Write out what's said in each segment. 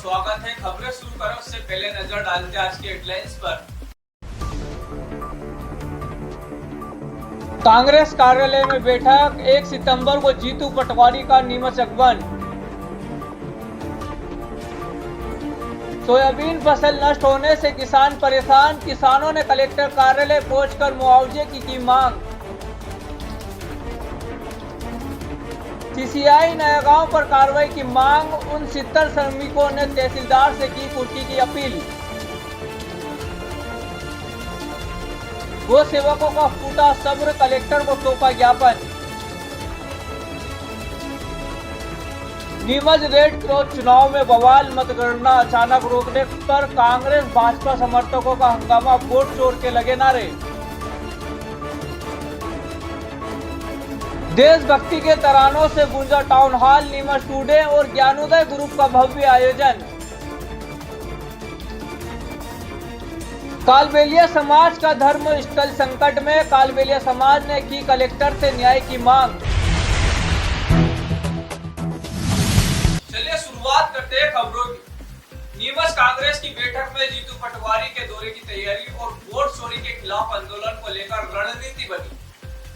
स्वागत है। खबरें शुरू करें उससे पहले नजर डालते हैं आज की हेडलाइंस पर। कांग्रेस कार्यालय में बैठक, 1 सितंबर को जीतू पटवारी का नीमच अगमन। सोयाबीन फसल नष्ट होने से किसान परेशान, किसानों ने कलेक्टर कार्यालय पहुंचकर मुआवजे की मांग। सीसीआई नया गांव पर कार्रवाई की मांग, उन 70 श्रमिकों ने तहसीलदार से की कुर्की की अपील। गो सेवकों का फूटा सब्र, कलेक्टर को सौंपा ज्ञापन। नीमच रेड क्रॉस चुनाव में बवाल, मतगणना अचानक रोकने पर कांग्रेस भाजपा समर्थकों का हंगामा, वोट चोर के लगे नारे। देशभक्ति के तरानों से गूंजा टाउन हॉल, नीमच टुडे और ज्ञानोदय ग्रुप का भव्य आयोजन। कालबेलिया समाज का धर्म स्थल संकट में, कालबेलिया समाज ने की कलेक्टर से न्याय की मांग। चलिए शुरुआत करते हैं खबरों की। नीमच कांग्रेस की बैठक में जीतू पटवारी के दौरे की तैयारी और वोट चोरी के खिलाफ आंदोलन को लेकर रणनीति बनी।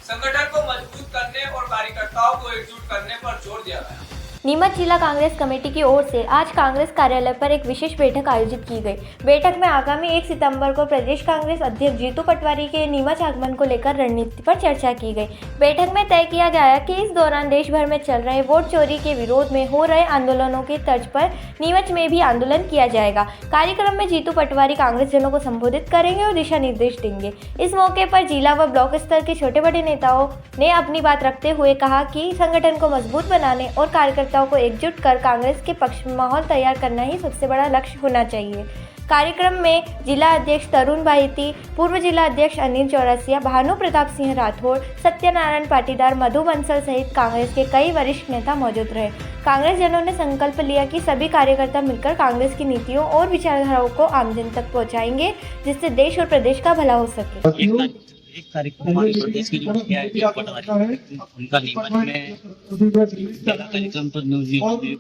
संगठन को मजबूत करने और कार्यकर्ताओं को एकजुट करने पर जोर दिया गया। नीमच जिला कांग्रेस कमेटी की ओर से आज कांग्रेस कार्यालय पर एक विशेष बैठक आयोजित की गई। बैठक में आगामी 1 सितंबर को प्रदेश कांग्रेस अध्यक्ष जीतू पटवारी के नीमच आगमन को लेकर रणनीति पर चर्चा की गई। बैठक में तय किया गया कि इस दौरान देश भर में चल रहे वोट चोरी के विरोध में हो रहे आंदोलनों की तर्ज पर नीमच में भी आंदोलन किया जाएगा। कार्यक्रम में जीतू पटवारी कांग्रेस जनों को संबोधित करेंगे और दिशा निर्देश देंगे। इस मौके पर जिला व ब्लॉक स्तर के छोटे बड़े नेताओं ने अपनी बात रखते हुए कहा कि संगठन को मजबूत बनाने और कार्यकर्ताओं को एकजुट कर कांग्रेस के पक्ष में माहौल तैयार करना ही सबसे बड़ा लक्ष्य होना चाहिए। कार्यक्रम में जिला अध्यक्ष तरुण भाईती, पूर्व जिला अध्यक्ष अनिल चौरसिया, भानु प्रताप सिंह राठौड़, सत्यनारायण पाटीदार, मधु बंसल सहित कांग्रेस के कई वरिष्ठ नेता मौजूद रहे। कांग्रेस जनों ने संकल्प लिया कि सभी कार्यकर्ता मिलकर कांग्रेस की नीतियों और विचारधाराओं को आमजन तक पहुंचाएंगे, जिससे देश और प्रदेश का भला हो सके। 1 तारीख को हमारे प्रदेश के जो मुखिया है पटवारी, उनका नीमच में जिला कार्यक्रम पर न्यूज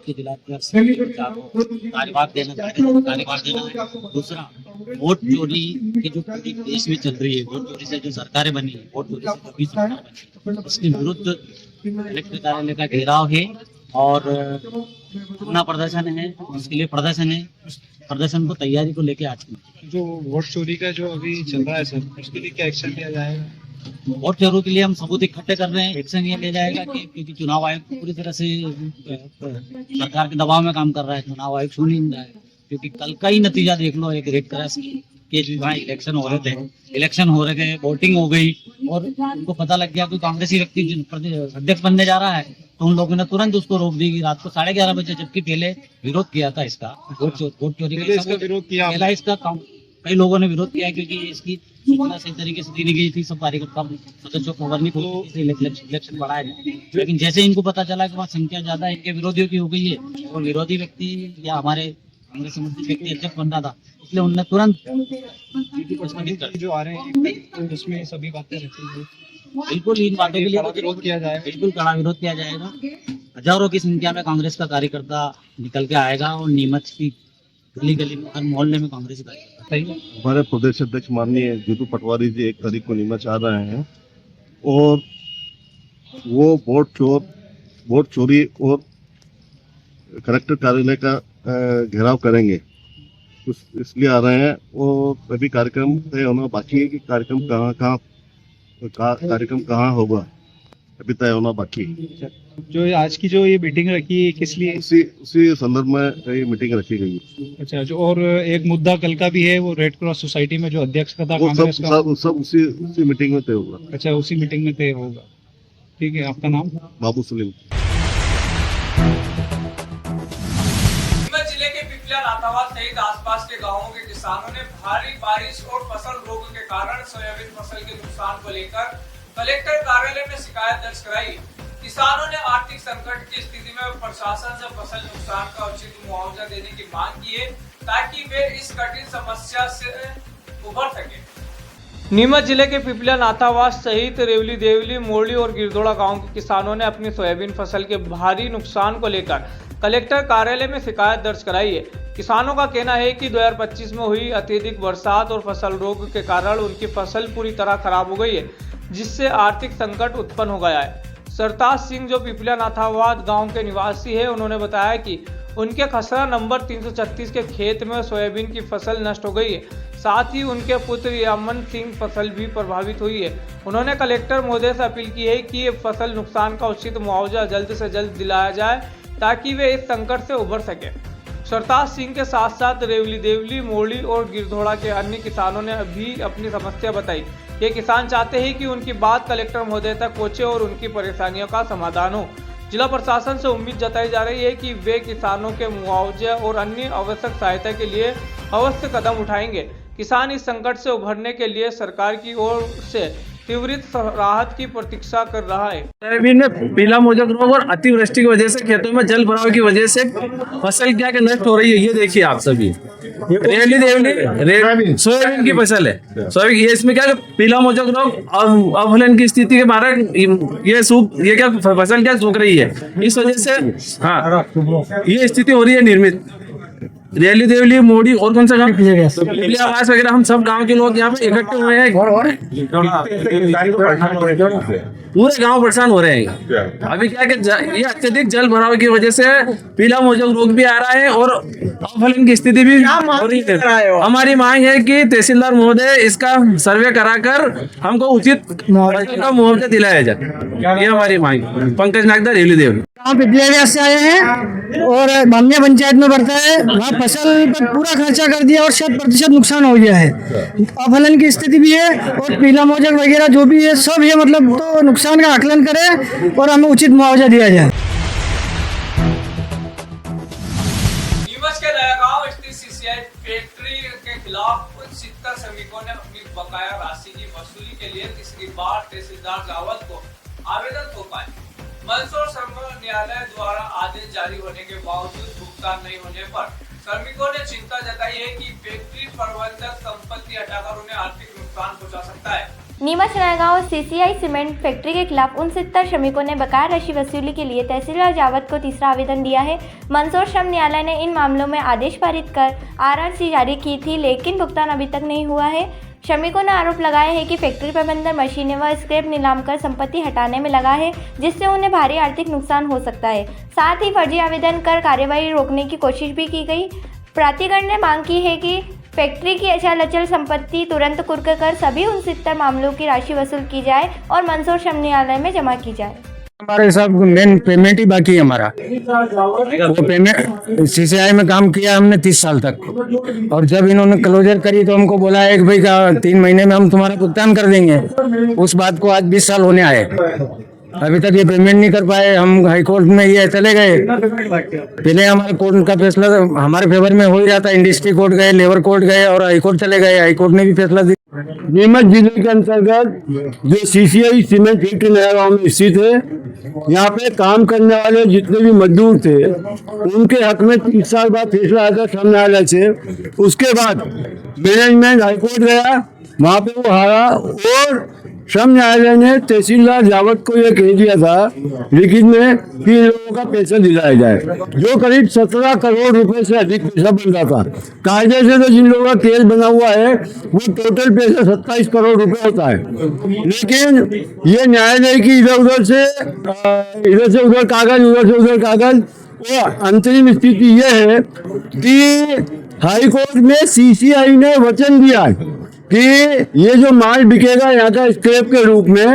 के जिलाध्यक्ष कार्यभार देना है। दूसरा, वोट चोरी की जो पूरी देश में चल रही है, वोट चोरी से जो सरकारें बनी है, वोट चोरी से कभी सरकार बनी, इसके विरुद्ध कलेक्टर कार्यालय का घेराव है और धरना प्रदर्शन है। उसके लिए प्रदर्शन को तैयारी को लेके आज जो वोट चोरी का जो अभी चल रहा है सर, उसके लिए क्या एक्शन लिया जाएगा? वोट चोरी के लिए हम सबूत इकट्ठे कर रहे हैं। एक्शन ये लिया जाएगा कि क्योंकि चुनाव आयोग पूरी तरह से सरकार के दबाव में काम कर रहा है, चुनाव आयोग सुन नहीं रहा है। क्योंकि कल का ही नतीजा देख लो, एक रेड क्रॉस के वहाँ इलेक्शन हो रहे थे, वोटिंग हो गई और उनको पता लग गया कि कांग्रेसी व्यक्ति अध्यक्ष बनने जा रहा है, तो उन लोगों ने तुरंत उसको रोक दी रात को 11:30 बजे, जबकि पहले विरोध किया था इसका। वोट चोरी का विरोध किया, पहला इसका कई लोगों ने विरोध किया क्योंकि इसकी सूचना सही तरीके से दी नहीं गई थी। सब कार्यकर्ता सदस्यों को खबर नहीं पहुंची इलेक्शन बढ़ाया जाए, लेकिन जैसे इनको पता चला कि वहाँ संख्या ज्यादा इनके विरोधियों की हो गई है और विरोधी व्यक्ति या हमारे कांग्रेस समर्थित व्यक्ति अध्यक्ष बन रहा था, इसलिए उन्होंने तुरंत जो आ रहे हैं उसमें सभी बातें रखेंगे। बिल्कुल इन बातों के लिए विरोध किया जाएगा, बिल्कुल कड़ा विरोध किया जाएगा। हजारों की संख्या में कांग्रेस का कार्यकर्ता निकल के आएगा और नीमच की गली गली में, हर मोहल्ले में कांग्रेस कार्यकर्ता। हमारे प्रदेश अध्यक्ष माननीय जीतू पटवारी जी 1 तारीख को नीमच आ रहे हैं और वो वोट चोरी और कलेक्टर कार्यालय का घेराव करेंगे, इसलिए आ रहे हैं। और अभी कार्यक्रम तय होना बाकी है कि कार्यक्रम कहाँ होगा, अभी तय होना बाकी है। जो आज की जो ये मीटिंग रखी है किस लिए? उसी संदर्भ में ये मीटिंग रखी गई है। अच्छा, जो और एक मुद्दा कल का भी है, वो रेड क्रॉस सोसाइटी में जो अध्यक्ष का था कांग्रेस का, सब उसी मीटिंग में तय होगा। अच्छा, उसी मीटिंग में तय होगा। ठीक है, आपका नाम? बाबू सलीम। जिले के पिपलिया, नाथावाल सहित आसपास के गांवों के किसानों ने भारी बारिश और फसल रोग के कारण सोयाबीन फसल के नुकसान को लेकर कलेक्टर कार्यालय में शिकायत दर्ज कराई। किसानों ने आर्थिक संकट की स्थिति में प्रशासन से फसल नुकसान का उचित मुआवजा देने की मांग की है, ताकि वे इस कठिन समस्या से उबर सके। नीमच जिले के पिपलिया नाथावास सहित रेवली देवली मोरली और गिरधोड़ा गांव के किसानों ने अपनी सोयाबीन फसल के भारी नुकसान को लेकर कलेक्टर कार्यालय में शिकायत दर्ज कराई है। किसानों का कहना है कि 2025 में हुई अत्यधिक बरसात और फसल रोग के कारण उनकी फसल पूरी तरह खराब हो गई है, जिससे आर्थिक संकट उत्पन्न हो गया है। सरताज सिंह जो पिपलिया नाथावाद गांव के निवासी है, उन्होंने बताया कि उनके खसरा नंबर 336 के खेत में सोयाबीन की फसल नष्ट हो गई है। साथ ही उनके पुत्र यामन सिंह फसल भी प्रभावित हुई है। उन्होंने कलेक्टर महोदय से अपील की है कि ये फसल नुकसान का उचित मुआवजा जल्द से जल्द दिलाया जाए ताकि वे इस संकट से उबर सके। सरताज सिंह के साथ साथ रेवली देवली मोरली और गिरधोड़ा के अन्य किसानों ने भी अपनी समस्या बताई। ये किसान चाहते हैं कि उनकी बात कलेक्टर महोदय तक पहुंचे और उनकी परेशानियों का समाधान हो। जिला प्रशासन से उम्मीद जताई जा रही है कि वे किसानों के मुआवजे और अन्य आवश्यक सहायता के लिए अवश्य कदम उठाएंगे। किसान इस संकट से उभरने के लिए सरकार की ओर से त्वरित राहत की प्रतीक्षा कर रहा है। सोयाबीन में पीला मोजक रोग और अतिवृष्टि की वजह से खेतों में जल भराव की वजह से फसल क्या के नष्ट हो रही है। ये देखिए आप सभी रेवली देवली सोयाबीन की फसल है। सोयाबीन ये इसमें क्या पीला मोजक रोग और अफलन की स्थिति के कारण ये क्या फसल क्या सूख रही है। इस वजह से हाँ ये स्थिति हो रही है निर्मित। रेवली देवली मोड़ी और कौन सा गाँव पिपलिया आवास वगैरह हम सब गांव के लोग यहाँ पे इकट्ठे हुए हैं। पूरे गांव परेशान हो रहे हैं। अभी क्या कि ये अत्यधिक जल भराव की वजह से पीला मोजक रोग भी आ रहा है और अफलन की स्थिति भी हो रही है। हमारी मांग है कि तहसीलदार महोदय इसका सर्वे कराकर हमको उचित मुआवजा दिलाया जाए। ये हमारी मांग। पंकज नागदा रेवली देवली पिपलिया से आए हैं और बामिया पंचायत में पड़ता है। वहाँ फसल पर पूरा खर्चा कर दिया और 100% नुकसान हो गया है। अफलन की स्थिति भी है और पीला मोजक वगैरह जो भी है सब है। मतलब तो नुकसान का आकलन करें और हमें उचित मुआवजा दिया जाए। नीमच के नयागांव स्थित सीसीआई फैक्ट्री के खिलाफ 70 श्रमिकों ने अपनी बकाया राशि की वसूली के लिए तीसरी बार तहसीलदार जावद को आवेदन सौंपा है। मंदसौर श्रम न्यायालय द्वारा आदेश जारी होने के बावजूद भुगतान नहीं होने पर श्रमिकों ने चिंता जताई है कि फैक्ट्री प्रबंधक संपत्ति हटाकर उन्हें आर्थिक नुकसान पहुंचा सकता है। Neemuch Nayagaon CCI cement factory के खिलाफ 69 श्रमिकों ने बकाया राशि वसूली के लिए तहसीलदार जावद को तीसरा आवेदन दिया है। मंदसौर श्रम न्यायालय ने इन मामलों में आदेश पारित कर आरआरसी जारी की थी, लेकिन भुगतान अभी तक नहीं हुआ है। श्रमिकों ने आरोप लगाया है कि फैक्ट्री प्रबंधक मशीनें व स्क्रैप नीलाम कर संपत्ति हटाने में लगा है, जिससे उन्हें भारी आर्थिक नुकसान हो सकता है। साथ ही फर्जी आवेदन कर कार्यवाही रोकने की कोशिश भी की गई। प्राधिकरण ने मांग की है कि फैक्ट्री की अचल अचल संपत्ति तुरंत कुर्क कर सभी 69 मामलों की राशि वसूल की जाए और मंदसौर श्रम न्यायालय में जमा की जाए। हमारे सब मेन पेमेंट ही बाकी है हमारा। वो पेमेंट सीसीआई में काम किया हमने 30 साल तक और जब इन्होंने क्लोजर करी तो हमको बोला है कि भाई 3 महीने में हम तुम्हारा भुगतान कर देंगे। उस बात को आज 20 साल होने आए, अभी तक ये पेमेंट नहीं कर पाए। हम हाई कोर्ट में ये चले गए। पहले हमारे कोर्ट का फैसला हमारे फेवर में हो ही रहा था। इंडस्ट्री कोर्ट गए, लेबर कोर्ट गए और हाई कोर्ट चले गए। हाई कोर्ट ने भी फैसला दिया। नीमच जिले के अंतर्गत जो सीसीआई सीमेंट फैक्ट्री नयागांव में स्थित है, यहाँ पे काम करने वाले जितने भी मजदूर थे उनके हक में 30 साल बाद फैसला आया था श्रम न्यायालय से। उसके बाद मैनेजमेंट हाईकोर्ट गया, वहाँ पे वो हारा और श्रम न्यायालय ने तहसीलदार जावद को यह कह दिया था लिखित में कि इन लोगों का पैसा दिलाया जाए, जो करीब 17 करोड़ रुपए से अधिक पैसा बन रहा था। कायदे से तो जिन लोगों का केस बना हुआ है वो टोटल पैसा 27 करोड़ रुपए होता है, लेकिन ये न्यायालय की इधर से उधर कागज। वो अंतरिम स्थिति ये है कि हाई कोर्ट में सीसीआई ने वचन दिया है कि ये जो माल बिकेगा यहाँ का स्क्रैप के रूप में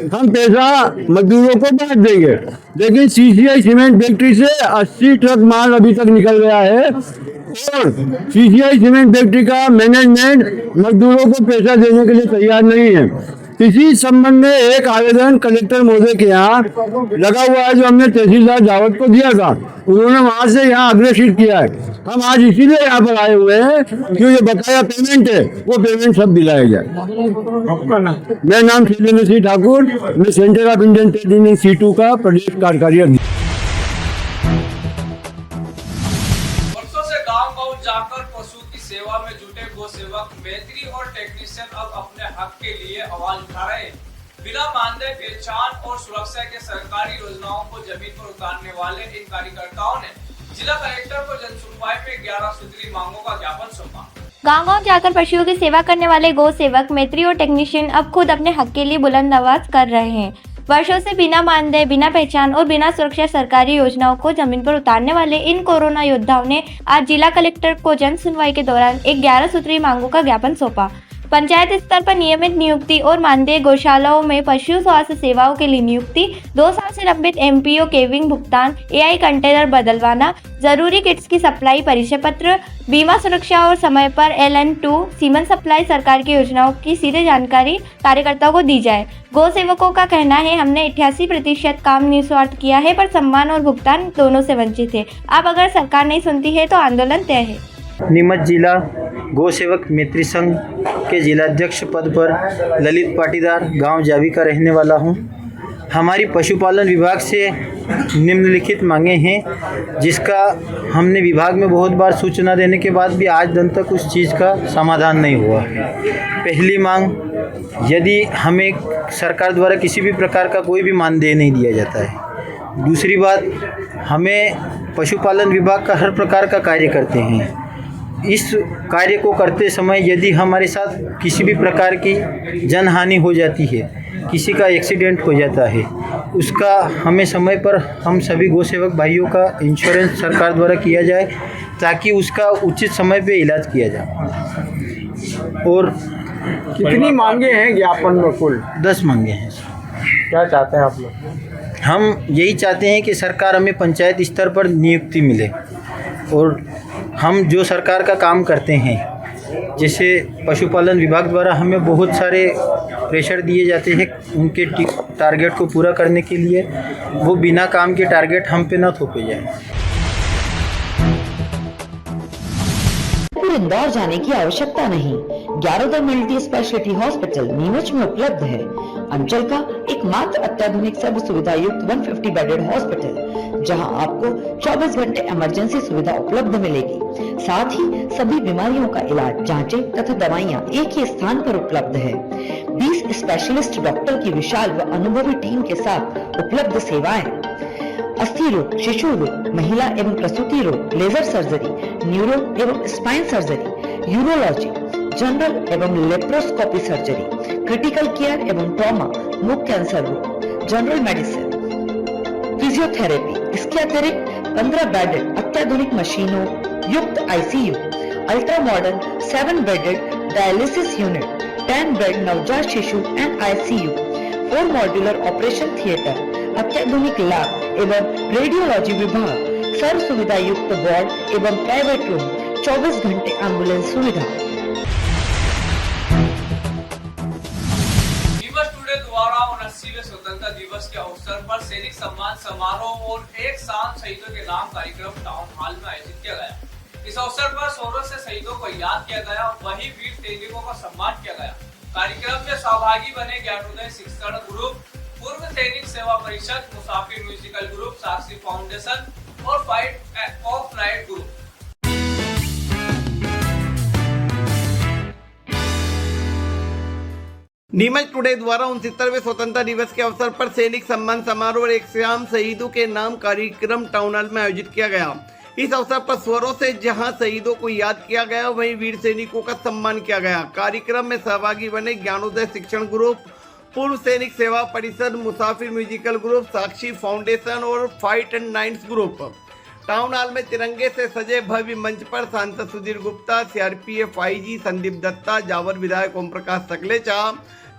हम पैसा मजदूरों को बांट देंगे, लेकिन सीसीआई सीमेंट फैक्ट्री से 80 ट्रक माल अभी तक निकल गया है और सीसीआई सीमेंट फैक्ट्री का मैनेजमेंट मजदूरों को पैसा देने के लिए तैयार नहीं है। इसी संबंध में एक आवेदन कलेक्टर महोदय के यहाँ लगा हुआ है, जो हमने तहसीलदार जावद को दिया था। उन्होंने वहां से यहाँ अग्रेसित किया है। हम आज इसीलिए यहाँ पर आए हुए हैं कि ये बकाया पेमेंट है वो पेमेंट सब दिलाया जाए। मेरा नाम शैलेंद्र सिंह ठाकुर, मैं centre of Indian trade union C2 का प्रदेश कार्यकारी अध्यक्ष। वर्षों से गांव-गांव जाकर पशु की सेवा में जुटे गो सेवक मैत्री और टेक्नीशियन अब अपने हक के लिए आवाज उठा रहे हैं। बिना मानदेय, पहचान और सुरक्षा के सरकारी योजनाओं को जमीन पर उतारने वाले इन कार्यकर्ताओं ने जिला कलेक्टर को जनसुनवाई में 11 सूत्री मांगों का ज्ञापन सौंपा। गांव-गांव जाकर पशुओं की सेवा करने वाले गौ सेवक, मैत्री और टेक्नीशियन अब खुद अपने हक के लिए बुलंद आवाज कर रहे हैं। वर्षों से बिना मानदेय, बिना पहचान और बिना सुरक्षा सरकारी योजनाओं को जमीन पर उतारने वाले इन कोरोना योद्धाओं ने आज जिला कलेक्टर को जन सुनवाई के दौरान एक 11 सूत्री मांगों का ज्ञापन सौंपा। पंचायत स्तर पर नियमित नियुक्ति और मानदेय, गौशालाओं में पशु स्वास्थ्य सेवाओं के लिए नियुक्ति, 2 साल से लंबित MPO केविंग भुगतान, AI कंटेनर बदलवाना, जरूरी किट्स की सप्लाई, परिचय पत्र, बीमा सुरक्षा और समय पर LN2 सीमेंट सप्लाई, सरकार की योजनाओं की सीधे जानकारी कार्यकर्ताओं को दी जाए। गौ सेवकों का कहना है, हमने 88% काम निस्वार्थ किया है, पर सम्मान और भुगतान दोनों से वंचित है। अब अगर सरकार नहीं सुनती है तो आंदोलन तय है। नीमच जिला गौ सेवक मैत्री संघ के जिलाध्यक्ष पद पर ललित पाटीदार, गांव जावी का रहने वाला हूं। हमारी पशुपालन विभाग से निम्नलिखित मांगे हैं, जिसका हमने विभाग में बहुत बार सूचना देने के बाद भी आज दिन तक उस चीज़ का समाधान नहीं हुआ। पहली मांग, यदि हमें सरकार द्वारा किसी भी प्रकार का कोई भी मानदेय नहीं दिया जाता है। दूसरी बात, हमें पशुपालन विभाग का हर प्रकार का कार्य करते हैं। इस कार्य को करते समय यदि हमारे साथ किसी भी प्रकार की जनहानि हो जाती है, किसी का एक्सीडेंट हो जाता है, उसका हमें समय पर हम सभी गौ सेवक भाइयों का इंश्योरेंस सरकार द्वारा किया जाए, ताकि उसका उचित समय पे इलाज किया जाए। और कितनी मांगे हैं ज्ञापन में? कुल 10 मांगे हैं। क्या चाहते हैं आप लोग? हम यही चाहते हैं कि सरकार हमें पंचायत स्तर पर नियुक्ति मिले, और हम जो सरकार का काम करते हैं, जैसे पशुपालन विभाग द्वारा हमें बहुत सारे प्रेशर दिए जाते हैं उनके टारगेट को पूरा करने के लिए, वो बिना काम के टारगेट हम पे ना थोपे जाए। इंदौर जाने की आवश्यकता नहीं। ग्यारोदर मल्टी स्पेशलिटी हॉस्पिटल नीमच में उपलब्ध है। अंचल का एकमात्र अत्याधुनिक सब सुविधा युक्त 150 बेडेड हॉस्पिटल, जहां आपको 24 घंटे इमरजेंसी सुविधा उपलब्ध मिलेगी। साथ ही सभी बीमारियों का इलाज, जांचें तथा दवाइयां एक ही स्थान पर उपलब्ध है। 20 स्पेशलिस्ट डॉक्टर की विशाल व अनुभवी टीम के साथ उपलब्ध सेवाएं, अस्थि रोग, शिशु रोग, महिला एवं प्रसूति रोग, लेजर सर्जरी, न्यूरो एवं स्पाइन सर्जरी, यूरोलॉजी, जनरल एवं लेप्रोस्कोपी सर्जरी, क्रिटिकल केयर एवं ट्रॉमा, मुख कैंसर रोग, जनरल मेडिसिन, फिजियोथेरेपी। इसके अतिरिक्त 15 बेडेड अत्याधुनिक मशीनों युक्त ICU, ultra modern 7 bedded dialysis unit, 10 bed नवजात शिशु and ICU, 4 modular operation theatre, अत्याधुनिक लैब एवं रेडियोलॉजी विभाग, सर्व सुविधा युक्त वार्ड एवं प्राइवेट रूम, 24 घंटे एम्बुलेंस सुविधा। नीमच टुडे द्वारा 79वें स्वतंत्रता दिवस के अवसर पर सैनिक सम्मान समारोह और एक शाम शहीदों के नाम कार्यक्रम टाउन हॉल में आयोजित किया गया। इस अवसर पर शौर्य से शहीदों को याद किया गया, वहीं वीर सैनिकों का सम्मान किया गया। कार्यक्रम में सहभागी बने ज्ञानोदय शिक्षण ग्रुप, पूर्व सैनिक Seva Parishad, Musafir musical group, Sakshi foundation और fight of night group. Neemuch today द्वारा 69वें स्वतंत्रता दिवस के अवसर पर सैनिक सम्मान समारोह और एक शाम शहीदों के नाम कार्यक्रम टाउन हॉल में आयोजित किया गया। इस अवसर पर स्वरों से जहां शहीदों को याद किया गया, वहीं वीर सैनिकों का सम्मान किया गया। कार्यक्रम में सहभागी बने ज्ञानोदय शिक्षण ग्रुप, पूर्व सैनिक Seva Parishad, Musafir musical group, Sakshi foundation और fight and knights group. Town hall में तिरंगे से सजे भव्य मंच पर सांसद सुधीर गुप्ता, CRPF IG संदीप दत्ता, जावर विधायक ओम प्रकाश सकलेचा,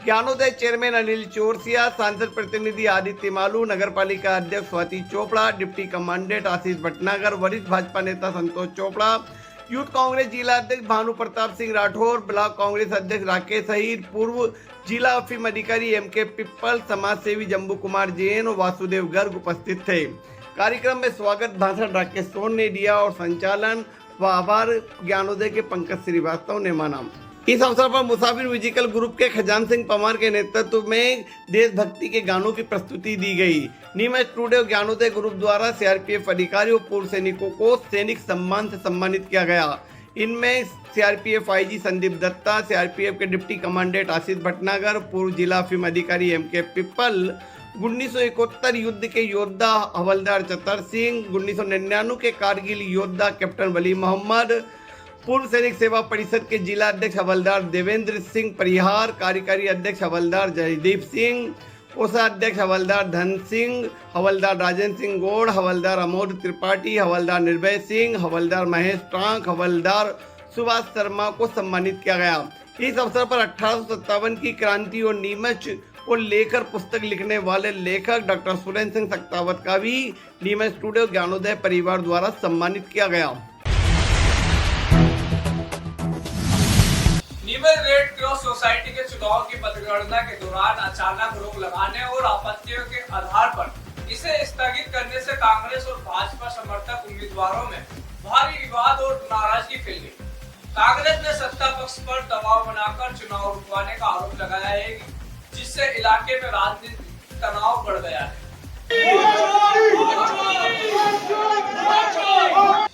ज्ञानोदय चेयरमैन अनिल चौरसिया, सांसद प्रतिनिधि आदित्य मालू, नगर पालिका अध्यक्ष स्वाति चोपड़ा, डिप्टी कमांडेंट आशीष भटनागर, वरिष्ठ भाजपा नेता संतोष चोपड़ा, यूथ कांग्रेस जिला अध्यक्ष भानु प्रताप सिंह राठौर, ब्लॉक कांग्रेस अध्यक्ष राकेश सहित पूर्व जिला अफीम अधिकारी MK पिप्पल, समाज सेवी जम्बू कुमार जैन और वासुदेव गर्ग उपस्थित थे। कार्यक्रम में स्वागत भाषण राकेश सोन ने दिया और संचालन व आभार ज्ञानोदय के पंकज श्रीवास्तव ने माना। इस अवसर पर मुसाफिर म्यूजिकल ग्रुप के खजान सिंह पवार के नेतृत्व में देशभक्ति के गानों की प्रस्तुति दी गई। नीमच टुडे और ज्ञानोदय ग्रुप द्वारा CRPF अधिकारियों और पूर्व सैनिकों को सैनिक सम्मान से सम्मानित किया गया। इनमें CRPF IG Sandeep Dutta, CRPF के डिप्टी कमांडेंट आशीष भटनागर, पूर्व जिला अफीम अधिकारी एमके पिप्पल, 1971 युद्ध के योद्धा हवलदार चतर सिंह, 1999 के कारगिल योद्धा कैप्टन वली मोहम्मद, पूर्व सैनिक सेवा परिषद के जिला अध्यक्ष हवलदार देवेंद्र सिंह परिहार, कार्यकारी अध्यक्ष हवलदार जयदीप सिंह, कोषाध्यक्ष हवलदार धन सिंह, हवलदार राजेंद्र सिंह गौड़, हवलदार अमोद त्रिपाठी, हवलदार निर्भय सिंह, हवलदार महेश टांक, हवलदार सुभाष शर्मा को सम्मानित किया गया। इस अवसर पर 1857 की क्रांति और नीमच को लेकर पुस्तक लिखने वाले लेखक डॉक्टर सुरेंद्र सिंह सक्तावत का भी नीमच स्टूडियो ज्ञानोदय परिवार द्वारा सम्मानित किया गया। नीमच रेड क्रॉस सोसाइटी के चुनाव की मतगणना के दौरान अचानक रोक लगाने और आपत्तियों के आधार पर इसे स्थगित करने से कांग्रेस और भाजपा समर्थक उम्मीदवारों में भारी विवाद और नाराजगी फैल गई। कांग्रेस ने सत्ता पक्ष पर दबाव बनाकर चुनाव रुकवाने का आरोप लगाया है, जिससे इलाके में राजनीतिक तनाव बढ़ गया है।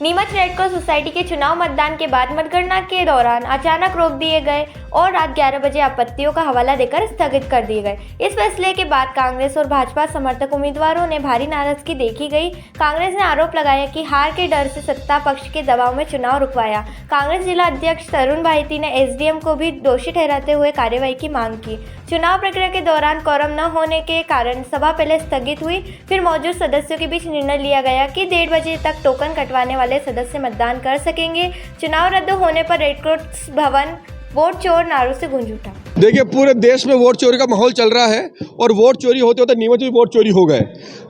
नीमच रेड क्रॉस सोसाइटी के चुनाव मतदान के बाद मतगणना के दौरान अचानक रोक दिए गए और रात 11 बजे आपत्तियों का हवाला देकर स्थगित कर दिए गए। इस फैसले के बाद कांग्रेस और भाजपा समर्थक उम्मीदवारों ने भारी नाराजगी देखी गई। कांग्रेस ने आरोप लगाया कि हार के डर से सत्ता पक्ष के दबाव में चुनाव रुकवाया। कांग्रेस जिला अध्यक्ष तरुण भाईती ने एसडीएम को भी दोषी ठहराते हुए कार्रवाई की मांग की। चुनाव प्रक्रिया के दौरान कोरम न होने के कारण सभा पहले स्थगित हुई, फिर मौजूद सदस्यों के बीच निर्णय लिया गया कि 1:30 बजे तक टोकन कटवाने वाले सदस्य मतदान कर सकेंगे। चुनाव रद्द होने पर रेड क्रॉस भवन वोट चोर नारों से गूंज उठा। देखिए, पूरे देश में वोट चोरी का माहौल चल रहा है और वोट चोरी होते होते नीमच में वोट चोरी हो गए।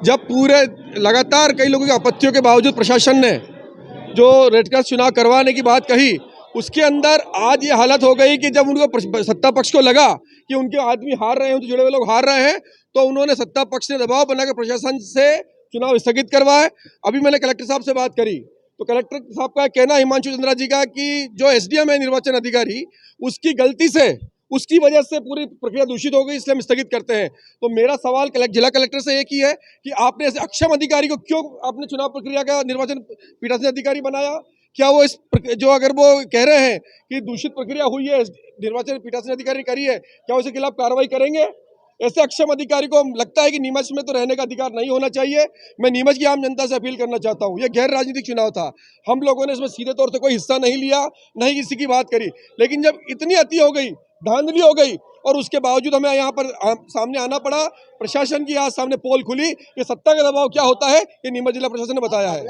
जब पूरे लगातार कई लोगों की आपत्तियों के बावजूद प्रशासन ने जो रेड क्रॉस चुनाव करवाने की बात कही, उसके अंदर आज ये हालत हो गई कि जब उनको सत्ता पक्ष को लगा कि उनके आदमी हार रहे हैं, उनसे जुड़े हुए लोग हार रहे हैं, तो उन्होंने सत्ता पक्ष ने दबाव बनाकर प्रशासन से चुनाव स्थगित करवाए। अभी मैंने कलेक्टर साहब से बात करी तो कलेक्टर साहब का कहना हिमांशु चंद्रा जी का कि जो एसडीएम है निर्वाचन अधिकारी, उसकी गलती से उसकी वजह से पूरी प्रक्रिया दूषित हो गई, इसलिए हम स्थगित करते हैं। तो मेरा सवाल जिला कलेक्टर से एक ही है कि आपने ऐसे अक्षम अधिकारी को क्यों आपने चुनाव प्रक्रिया का निर्वाचन पीठासीन अधिकारी बनाया? क्या वो इस जो अगर वो कह रहे हैं कि दूषित प्रक्रिया हुई है, निर्वाचन पीठासीन अधिकारी करी है, क्या उसके खिलाफ कार्रवाई करेंगे? ऐसे अक्षम अधिकारी को लगता है कि नीमच में तो रहने का अधिकार नहीं होना चाहिए। मैं नीमच की आम जनता से अपील करना चाहता हूँ, यह गैर राजनीतिक चुनाव था, हम लोगों ने इसमें सीधे तौर से कोई हिस्सा नहीं लिया, नहीं किसी की बात करी, लेकिन जब इतनी अति हो गई, धांधली हो गई और उसके बावजूद हमें यहाँ पर सामने आना पड़ा। प्रशासन की आज सामने पोल खुली कि सत्ता का दबाव क्या होता है, ये नीमच जिला प्रशासन ने बताया है।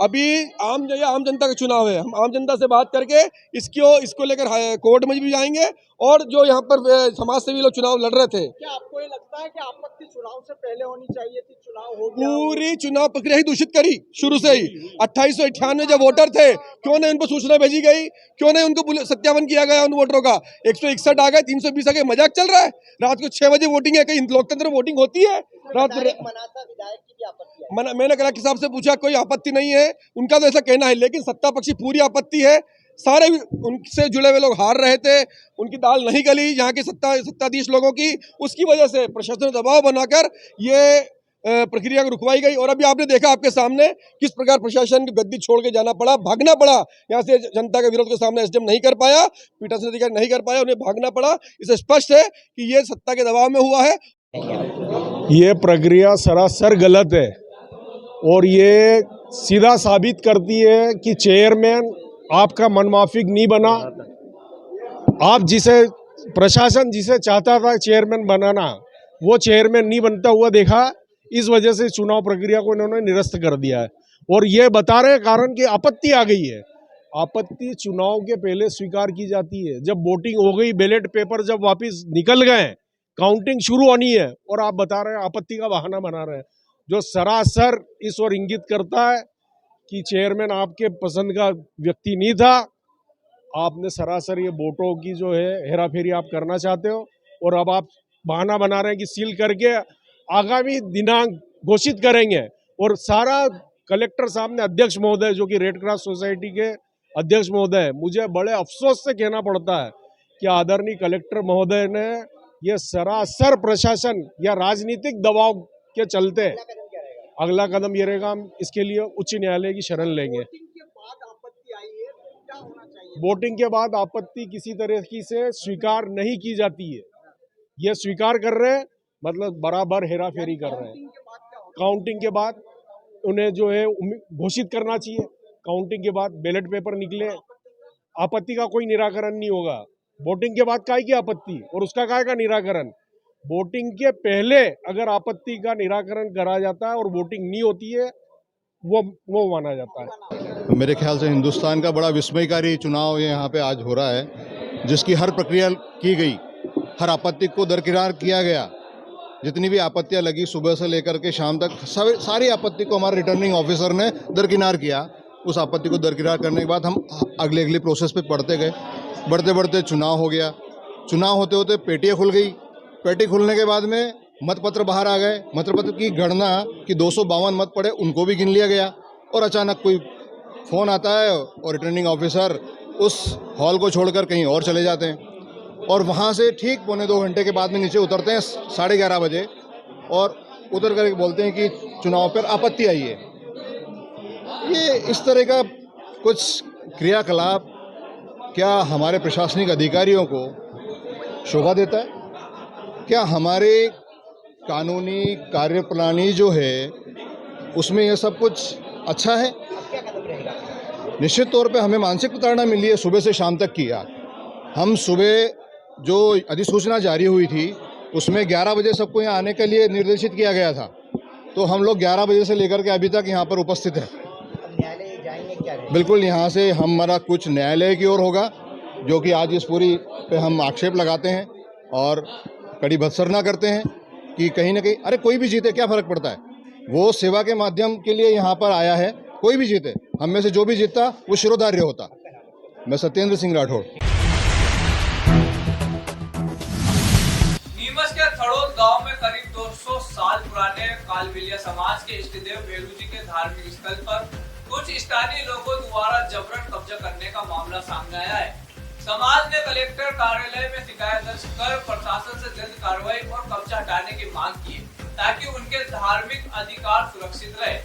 अभी आम जनता का चुनाव है, हम आम जनता से बात करके इसको लेकर कोर्ट में भी जाएंगे और जो यहाँ पर समाज सेवी लोग चुनाव लड़ रहे थे। क्या आपको ये लगता है कि आपत्ति चुनाव से पहले होनी चाहिए थी? चुनाव हो गया, पूरी चुनाव प्रक्रिया ही दूषित करी शुरू से ही। 2898 जब वोटर थे, क्यों नहीं उनको सूचना भेजी गई? क्यों नहीं उनको सत्यापन किया गया उन वोटरों का? 161 आ गए, 320 आ गए, मजाक चल रहा है। रात को 6 बजे वोटिंग है, कहीं लोकतंत्र वोटिंग होती है रात में? मैंने कलेक्टर साहब से पूछा, कोई आपत्ति नहीं है, उनका तो ऐसा कहना है, लेकिन सत्ता पक्षी पूरी आपत्ति है। सारे उनसे जुड़े हुए लोग हार रहे थे, उनकी दाल नहीं गली यहाँ के सत्ताधीश लोगों की, उसकी वजह से प्रशासन ने दबाव बनाकर ये प्रक्रिया रुकवाई गई। और अभी आपने देखा आपके सामने किस प्रकार प्रशासन की गद्दी छोड़ के जाना पड़ा, भागना पड़ा यहाँ से। जनता के विरोध के सामने एसडीएम नहीं कर पाया, पीठासीन अधिकारी नहीं कर पाया, उन्हें भागना पड़ा। इससे स्पष्ट है कि ये सत्ता के दबाव में हुआ है। ये प्रक्रिया सरासर गलत है और ये सीधा साबित करती है कि चेयरमैन आपका मनमाफिक नहीं बना। आप प्रशासन जिसे चाहता था चेयरमैन बनाना, वो चेयरमैन नहीं बनता हुआ देखा। इस वजह से चुनाव प्रक्रिया को इन्होंने निरस्त कर दिया है और ये बता रहे कारण कि आपत्ति आ गई है। आपत्ति चुनाव के पहले स्वीकार की जाती है। जब वोटिंग हो गई, बैलेट पेपर जब वापस निकल गए, काउंटिंग शुरू होनी है और आप बता रहे हैं आपत्ति का बहाना बना रहे हैं, जो सरासर इस ओर इंगित करता है कि चेयरमैन आपके पसंद का व्यक्ति नहीं था। आपने सरासर ये वोटों की जो है हेराफेरी आप करना चाहते हो और अब आप बहाना बना रहे हैं कि सील करके आगामी दिनांक घोषित करेंगे। और सारा कलेक्टर साहब ने, अध्यक्ष महोदय जो कि रेड क्रॉस सोसाइटी के अध्यक्ष महोदय, मुझे बड़े अफसोस से कहना पड़ता है कि आदरणीय कलेक्टर महोदय ने ये सरासर प्रशासन या राजनीतिक दबाव के चलते अगला कदम ये रहेगा, हम इसके लिए उच्च न्यायालय की शरण लेंगे। क्या होना चाहिए? वोटिंग के बाद आपत्ति किसी तरह की से स्वीकार नहीं की जाती है। ये स्वीकार कर रहे हैं मतलब बराबर हेरा फेरी कर रहे हैं। काउंटिंग के बाद उन्हें जो है घोषित करना चाहिए। काउंटिंग के बाद बैलेट पेपर निकले, आपत्ति का कोई निराकरण नहीं होगा। वोटिंग के बाद काय की आपत्ति और उसका काय का निराकरण। वोटिंग के पहले अगर आपत्ति का निराकरण करा जाता है और वोटिंग नहीं होती है वो माना जाता है। मेरे ख्याल से हिंदुस्तान का बड़ा विस्मयकारी चुनाव यहाँ पे आज हो रहा है, जिसकी हर प्रक्रिया की गई, हर आपत्ति को दरकिनार किया गया। जितनी भी आपत्तियां लगी सुबह से लेकर के शाम तक सारी आपत्ति को हमारे रिटर्निंग ऑफिसर ने दरकिनार किया। उस आपत्ति को दरकिनार करने के बाद हम अगले प्रोसेस पे बढ़ते गए। बढ़ते बढ़ते चुनाव हो गया। चुनाव होते होते पेटियाँ खुल गई। पेटी खुलने के बाद में मतपत्र बाहर आ गए। मतपत्र की गणना कि 252 मत पड़े उनको भी गिन लिया गया। और अचानक कोई फ़ोन आता है और रिटर्निंग ऑफिसर उस हॉल को छोड़कर कहीं और चले जाते हैं और वहाँ से ठीक 1.25 घंटे के बाद में नीचे उतरते हैं 11:30 बजे और उतर कर बोलते हैं कि चुनाव पर आपत्ति आई है। ये इस तरह का कुछ क्रियाकलाप क्या हमारे प्रशासनिक अधिकारियों को शोभा देता है? क्या हमारे कानूनी कार्यप्रणाली जो है उसमें ये सब कुछ अच्छा है? निश्चित तौर पे हमें मानसिक प्रताड़ना मिली है सुबह से शाम तक की। हम सुबह जो अधिसूचना जारी हुई थी उसमें 11 बजे सबको यहाँ आने के लिए निर्देशित किया गया था, तो हम लोग 11 बजे से लेकर के अभी तक यहाँ पर उपस्थित हैं। न्यायालय जाएंगे क्या? बिल्कुल यहाँ से हमारा कुछ न्यायालय की ओर होगा, जो कि आज इस पूरी पे हम आक्षेप लगाते हैं और कड़ी भत्सरना करते हैं कि कहीं ना कहीं अरे कोई भी जीते क्या फ़र्क पड़ता है। वो सेवा के माध्यम के लिए यहाँ पर आया है, कोई भी जीते, हम में से जो भी जीतता वो शिरोधार्य होता। मैं सत्येंद्र सिंह राठौड़। नीमच के थड़ोद गांव में करीब 200 साल पुराने कालबेलिया समाज के इष्टदेव भेरू जी के धार्मिक स्थल पर कुछ स्थानीय लोगों द्वारा जबरन कब्जा करने का मामला सामने आया है। समाज ने कलेक्टर कार्यालय में शिकायत दर्ज कर प्रशासन से जल्द कार्रवाई और कब्जा हटाने की मांग की है ताकि उनके धार्मिक अधिकार सुरक्षित रहे।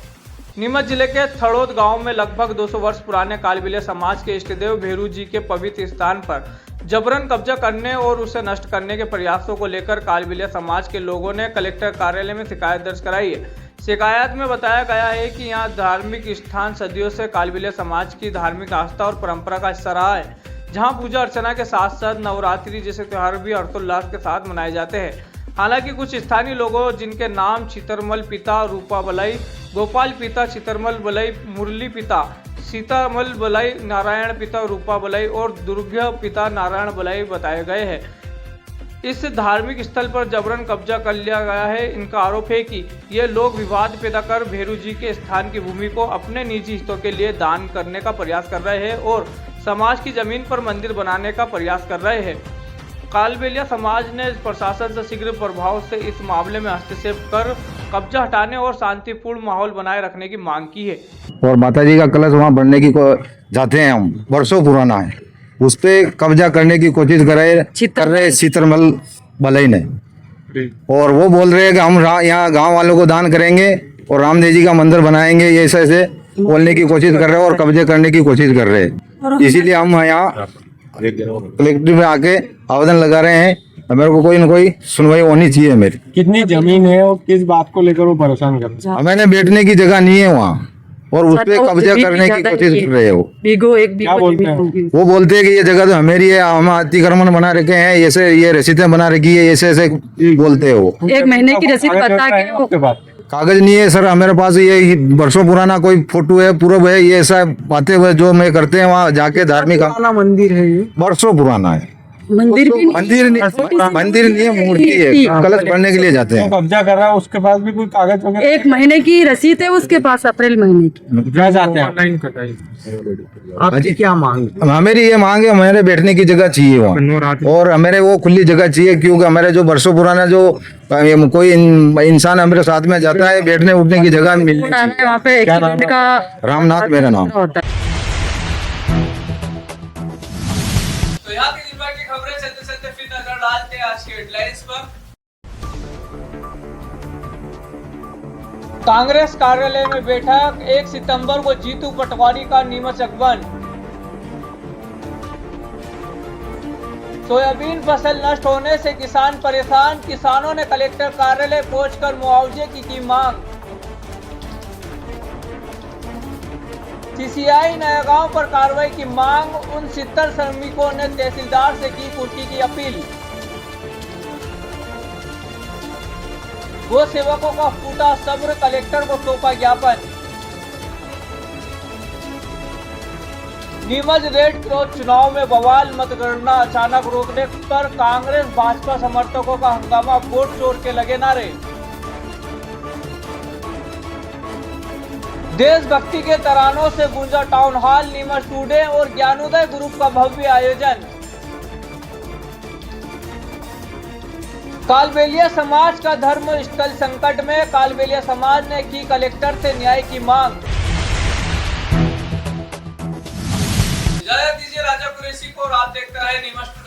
नीमच जिले के थड़ोद गांव में लगभग 200 वर्ष पुराने कालबेलिया समाज के इष्टदेव भेरू जी के पवित्र स्थान पर जबरन कब्जा करने और उसे नष्ट करने के प्रयासों को लेकर कालबेलिया समाज के लोगों ने कलेक्टर कार्यालय में शिकायत दर्ज कराई है। शिकायत में बताया गया है कि यहाँ धार्मिक स्थान सदियों से कालबेलिया समाज की धार्मिक आस्था और परंपरा का हिस्सा रहा है, जहाँ पूजा अर्चना के साथ साथ नवरात्रि जैसे त्योहार भी हर्षोल्लास के साथ मनाए जाते हैं। हालांकि कुछ स्थानीय लोगों जिनके नाम चितरमल पिता रूपा बलई, गोपाल पिता चितरमल बलई, मुरली पिता सीतामल बलई, नारायण पिता रूपा बलई और दुर्गा पिता नारायण बलई बताए गए हैं। इस धार्मिक स्थल पर जबरन कब्जा कर लिया गया है। इनका आरोप है कि ये लोग विवाद पैदा कर भेरू जी के स्थान की भूमि को अपने निजी हितों के लिए दान करने का प्रयास कर रहे हैं और समाज की जमीन पर मंदिर बनाने का प्रयास कर रहे हैं। कालबेलिया समाज ने प्रशासन से शीघ्र प्रभाव से इस मामले में हस्तक्षेप कर कब्जा हटाने और शांतिपूर्ण माहौल बनाए रखने की मांग की है। और माता जी का कलश वहाँ बनने की जाते हैं, हम वर्षों पुराना है, उस पे कब्जा करने की कोशिश कर रहे चितरमल बलई ने। और वो बोल रहे हैं कि हम यहाँ गांव वालों को दान करेंगे और रामदेव जी का मंदिर बनाएंगे, ये ऐसे बोलने की कोशिश कर रहे हैं और कब्जे करने की कोशिश कर रहे हैं। इसीलिए हम यहाँ कलेक्टर में आके आवेदन लगा रहे हैं, मेरे को कोई न कोई सुनवाई होनी चाहिए। मेरी कितनी जमीन है और किस बात को लेकर वो परेशान कर रहे हैं? मैंने बैठने की जगह नहीं है वहाँ और उस पे कब्जा करने की कोशिश कर रहे हो। क्या बोलते हैं? वो बोलते हैं कि ये जगह तो हमारी है, हम अतिक्रमण बना रखे हैं, ऐसे ये रसीदें बना रखी है, ऐसे ऐसे बोलते हो। 1 महीने की रसीद बता के कागज नहीं है सर हमारे पास, ये वर्षों पुराना कोई फोटो है, प्रूफ है, ये ऐसा बातें हुए जो मैं करते हैं वहाँ जाके धार्मिक मंदिर है, ये वर्षों पुराना है। मंदिर नहीं है, मूर्ति है, कलश भरने के लिए जाते हैं। कब्जा कर रहा है, उसके पास भी कोई कागज वगैरह? 1 महीने की रसीद है उसके पास, अप्रैल महीने की। क्या जाते हैं? आपकी क्या मांग? हमारी ये मांग है, हमारे बैठने की जगह चाहिए वहाँ और हमारे वो खुली जगह चाहिए, क्योंकि हमारे जो वर्षों पुराना जो कोई इंसान हमारे साथ में जाता है, बैठने उठने की जगह मिलनी चाहिए। वहाँ पे रामनाथ मेरा नाम। तो यहाँ की दिन भर की खबरें चलते चलते फिर नजर डालते हैं आज के हेडलाइंस पर। कांग्रेस कार्यालय में बैठक, 1 सितंबर को जीतू पटवारी का नीमच आगमन। सोयाबीन फसल नष्ट होने से किसान परेशान, किसानों ने कलेक्टर कार्यालय पहुंचकर मुआवजे की मांग। सीसीआई नया गांव पर कार्रवाई की मांग, उन 70 श्रमिकों ने तहसीलदार से की कुर्की की अपील। गो सेवकों का फूटा सब्र, कलेक्टर को सौंपा ज्ञापन। नीमच रेड क्रॉस चुनाव में बवाल, मतगणना अचानक रोकने पर कांग्रेस भाजपा समर्थकों का हंगामा, वोट चोर के लगे नारे। देशभक्ति के तरानों से गूंजा टाउन हॉल, नीमच टुडे और ज्ञानोदय ग्रुप का भव्य आयोजन। कालबेलिया समाज का धर्म स्थल संकट में, कालबेलिया समाज ने की कलेक्टर से न्याय की मांग। इजाजत दीजिए राजा कुरैशी को, आप देखते रहे नीमच।